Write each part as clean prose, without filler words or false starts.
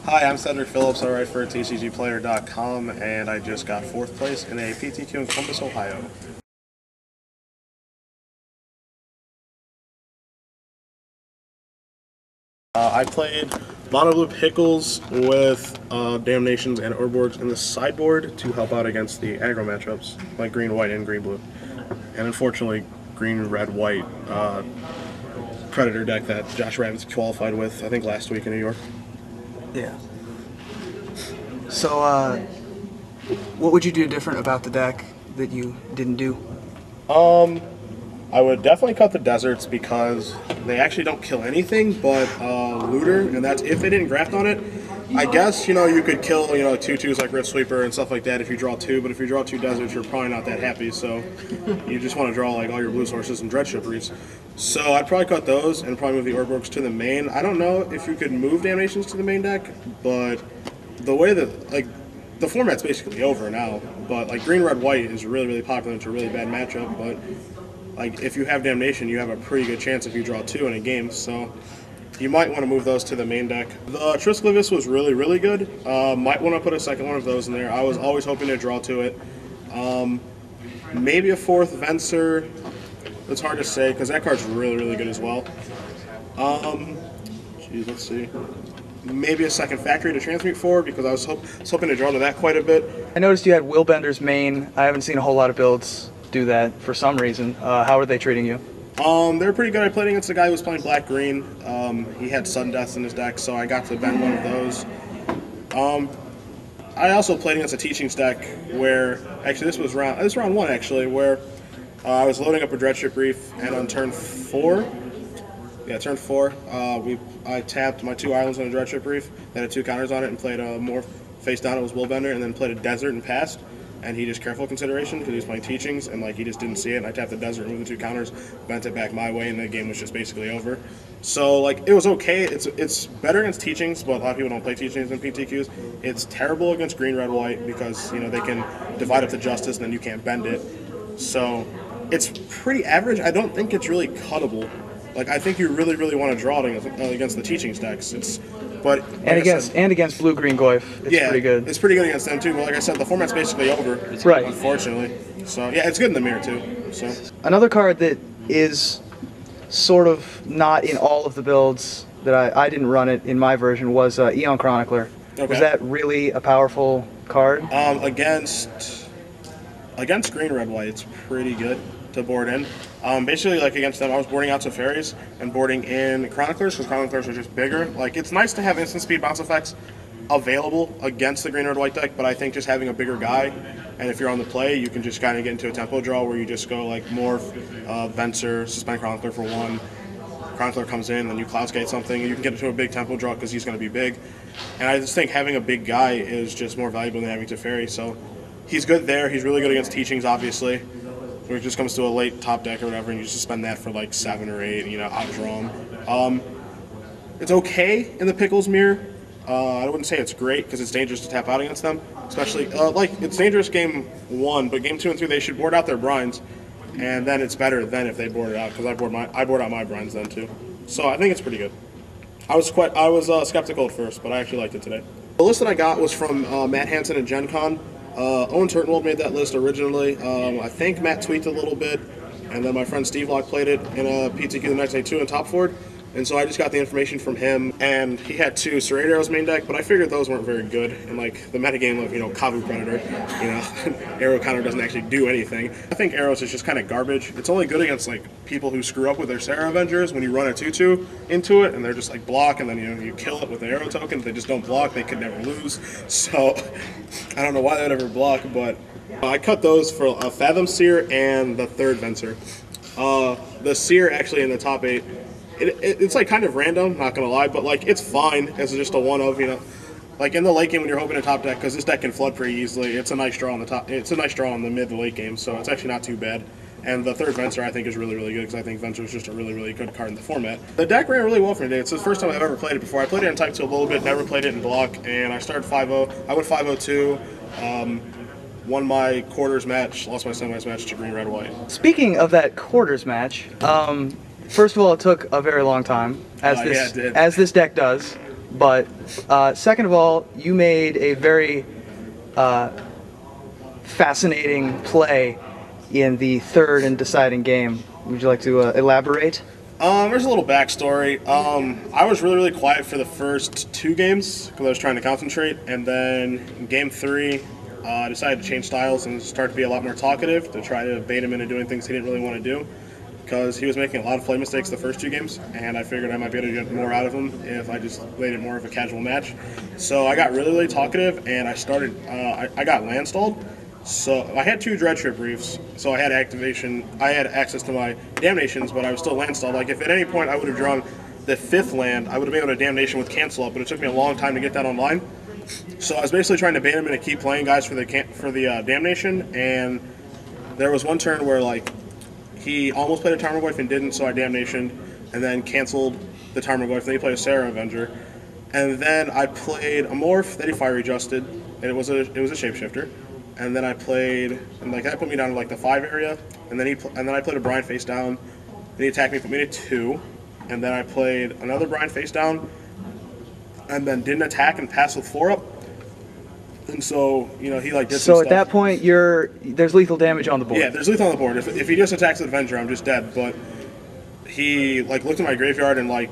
Hi, I'm Cedric Phillips. I write for TCGplayer.com, and I just got 4th place in a PTQ in Columbus, Ohio. I played Mono-Blue Pickles with Damnations and Urborgs in the sideboard to help out against the aggro matchups, like green-white and green-blue. And unfortunately, green-red-white Predator deck that Josh Rabbits qualified with, I think, last week in New York. Yeah. So, what would you do different about the deck that you didn't do? I would definitely cut the deserts because they actually don't kill anything but looter, and that's if they didn't graft on it. I guess, you could kill, 2/2s like Rift Sweeper and stuff like that if you draw 2, but if you draw 2 deserts, you're probably not that happy, so you just want to draw like all your blue sources and Dreadship Reefs. So I'd probably cut those and probably move the Urborgs to the main. I don't know if you could move Damnations to the main deck, but the way that, the format's basically over now, but green, red, white is really, really popular. It's a really bad matchup, but if you have Damnation, you have a pretty good chance if you draw 2 in a game, so you might want to move those to the main deck. The Trisclivis was really, really good. Might want to put a second one of those in there. I was always hoping to draw to it. Maybe a 4th Venser. It's hard to say because that card's really, really good as well. Geez, let's see. Maybe a second Factory to transmute for because I was hoping to draw to that quite a bit. I noticed you had Willbender's main. I haven't seen a whole lot of builds do that for some reason. How are they treating you? They were pretty good. I played against a guy who was playing black-green. He had Sudden Deaths in his deck, so I got to bend one of those. I also played against a Teachings deck where, actually this was round 1 actually, where I was loading up a Dreadship Reef, and on turn 4, I tapped my 2 islands on a Dreadship Reef that had 2 counters on it and played a Morph face down. It was Willbender, and then played a Desert and passed. And he just Careful Consideration because he was playing Teachings, and he just didn't see it. And I tapped the Desert, removed the 2 counters, bent it back my way, and the game was just basically over. So it was okay. It's better against Teachings, but a lot of people don't play Teachings in PTQs. It's terrible against green, red, white because they can divide up the Justice, and then you can't bend it. So it's pretty average. I don't think it's really cuttable. I think you really, really want to draw it against the Teachings decks. Against blue-green Goyf, it's pretty good. It's pretty good against them too. But like I said, the format's basically over, right? Unfortunately. So yeah, it's good in the mirror too. So another card that is sort of not in all of the builds that I didn't run it in my version was Eon Chronicler. Okay. Was that really a powerful card? Against green, red, white, it's pretty good to board in. Basically, against them, I was boarding out Teferis and boarding in Chroniclers because Chroniclers are just bigger. It's nice to have instant speed bounce effects available against the green, red, white deck, but I think just having a bigger guy, and if you're on the play, you can just kind of get into a tempo draw where you just go Morph, Venser, Suspend Chronicler for 1. Chronicler comes in, then you Cloudskate something, and you can get into a big tempo draw because he's going to be big. And I just think having a big guy is just more valuable than having Teferi, so he's good there. He's really good against Teachings, obviously. Where it just comes to a late top deck or whatever, and you just spend that for 7 or 8, outdraw him. It's okay in the Pickles mirror. I wouldn't say it's great because it's dangerous to tap out against them, especially it's dangerous game 1, but game 2 and 3 they should board out their Brines, and then it's better than if they board it out because I board out my Brines then too. So I think it's pretty good. I was skeptical at first, but I actually liked it today. The list that I got was from Matt Hansen and Gen Con. Owen Turtenwald made that list originally. I think Matt tweaked a little bit, and then my friend Steve Locke played it in a PTQ the next day too in Top Ford. And so I just got the information from him, and he had 2 Serrated Arrows main deck, but I figured those weren't very good. And the metagame of, Kavu Predator, Arrow counter doesn't actually do anything. I think Arrows is just kind of garbage. It's only good against people who screw up with their Serra Avengers when you run a 2/2 into it, and they're just block, and then you kill it with the Arrow token. If they just don't block, they could never lose. So I don't know why they would ever block, but I cut those for a Fathom Seer and the 3rd Venser. The Seer actually in the top 8. It's kind of random, not gonna lie, but it's fine as just a one of, in the late game when you're hoping to top deck, because this deck can flood pretty easily. It's a nice draw on the top. It's a nice draw on the mid to late game, so it's actually not too bad. And the 3rd Venser I think is really, really good because I think Venser is just a really, really good card in the format. The deck ran really well for me today. It's the first time I've ever played it before. I played it in Type 2 a little bit, never played it in block, and I started 5-0. I went 5-0-2. Won my quarters match, lost my semis match to green, red, white. Speaking of that quarters match, first of all, it took a very long time, as this deck does. But second of all, you made a very fascinating play in the third and deciding game. Would you like to elaborate? There's a little backstory. I was really quiet for the first 2 games because I was trying to concentrate, and then in game 3, I decided to change styles and start to be a lot more talkative to try to bait him into doing things he didn't really want to do, because he was making a lot of play mistakes the first 2 games, and I figured I might be able to get more out of him if I just played it more of a casual match. So I got really talkative, and I started. I got land stalled. So I had 2 dread trip reefs, so I had activation. I had access to my damnations, but I was still land stalled. Like if at any point I would have drawn the 5th land, I would have been able to damnation with cancel up, but it took me a long time to get that online. So I was basically trying to bait him into keep playing guys for the damnation, and there was one turn where like he almost played a Tarmogoyf and didn't, so I damnationed, and then canceled the Tarmogoyf. Then he played a Sarah Avenger, and then I played a morph that he fire adjusted, and it was a shapeshifter. And then I played, and like that put me down to like the 5 area, and then I played a Brian face down, and he attacked me, put me to 2, and then I played another Brian face down, and then didn't attack and passed with 4 up, and so he like did some So stuff. at that point, there's lethal damage on the board. Yeah, there's lethal on the board. If he just attacks the Avenger, I'm just dead. But he like looked at my graveyard and like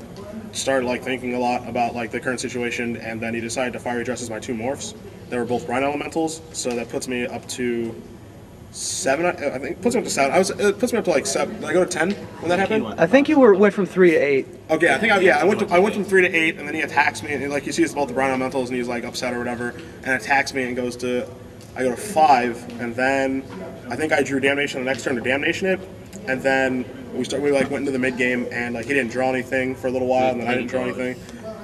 started like thinking a lot about like the current situation, and then he decided to fire adjust my 2 morphs. They were both Brine Elementals, so that puts me up to 7. I think puts me up to 7. It puts me up to like 7. Did I go to 10 when that happened? I think you went from 3 to 8. Okay, I went from 3 to 8, and then he attacks me, and like you see it's both the Brine Elementals, and he's like upset or whatever, and attacks me and goes to. I go to 5, and then I think I drew damnation the next turn to damnation it, and then we like went into the mid game, and like he didn't draw anything for a little while, and then I didn't draw anything,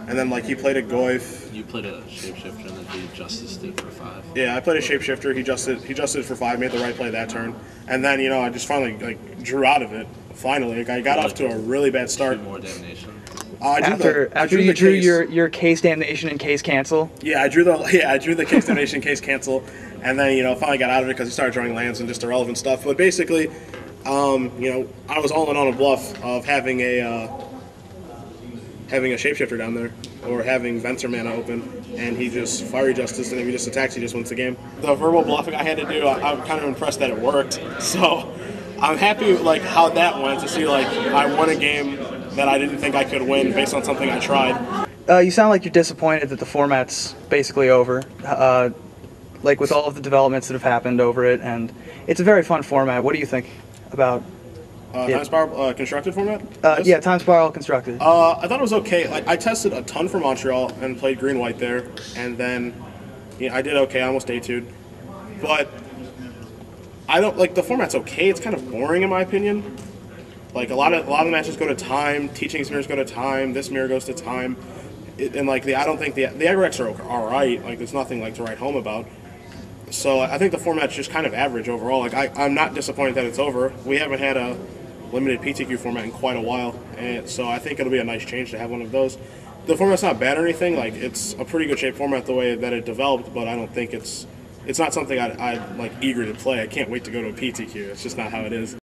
and then like he played a Goyf. You played a shapeshifter and then he adjusted it for 5. Yeah, I played a shapeshifter. He adjusted for 5, made the right play that turn, and then I just finally like drew out of it. Finally, like, I got off to a really bad start. More damnation. After you drew your case damnation and case cancel. Yeah, I drew the case damnation, case cancel, and then finally got out of it because he started drawing lands and just irrelevant stuff. But basically, I was all in on a bluff of having a shapeshifter down there, or having Venser mana open, and he just fiery justice, and if he just attacks, he just wins the game. The verbal bluffing I had to do, I'm kind of impressed that it worked. So I'm happy like how that went, to see like I won a game that I didn't think I could win based on something I tried. You sound like you're disappointed that the format's basically over. Like with all of the developments that have happened over it, and it's a very fun format. What do you think about Time Spiral constructed format? Yeah, Time Spiral constructed. I thought it was okay. Like, I tested a ton for Montreal and played green-white there, and then I did okay. I almost day-2'd. But I don't like the format's okay. It's kind of boring in my opinion. Like a lot of the matches go to time. Teachings mirrors go to time. This mirror goes to time. And like I don't think the aggro decks are alright. Like there's nothing like to write home about. So I think the format's just kind of average overall. Like I'm not disappointed that it's over. We haven't had a limited PTQ format in quite a while, and so I think it'll be a nice change to have one of those. The format's not bad or anything. Like it's a pretty good shape format the way that it developed, but I don't think it's not something I'm like eager to play. I can't wait to go to a PTQ. It's just not how it is.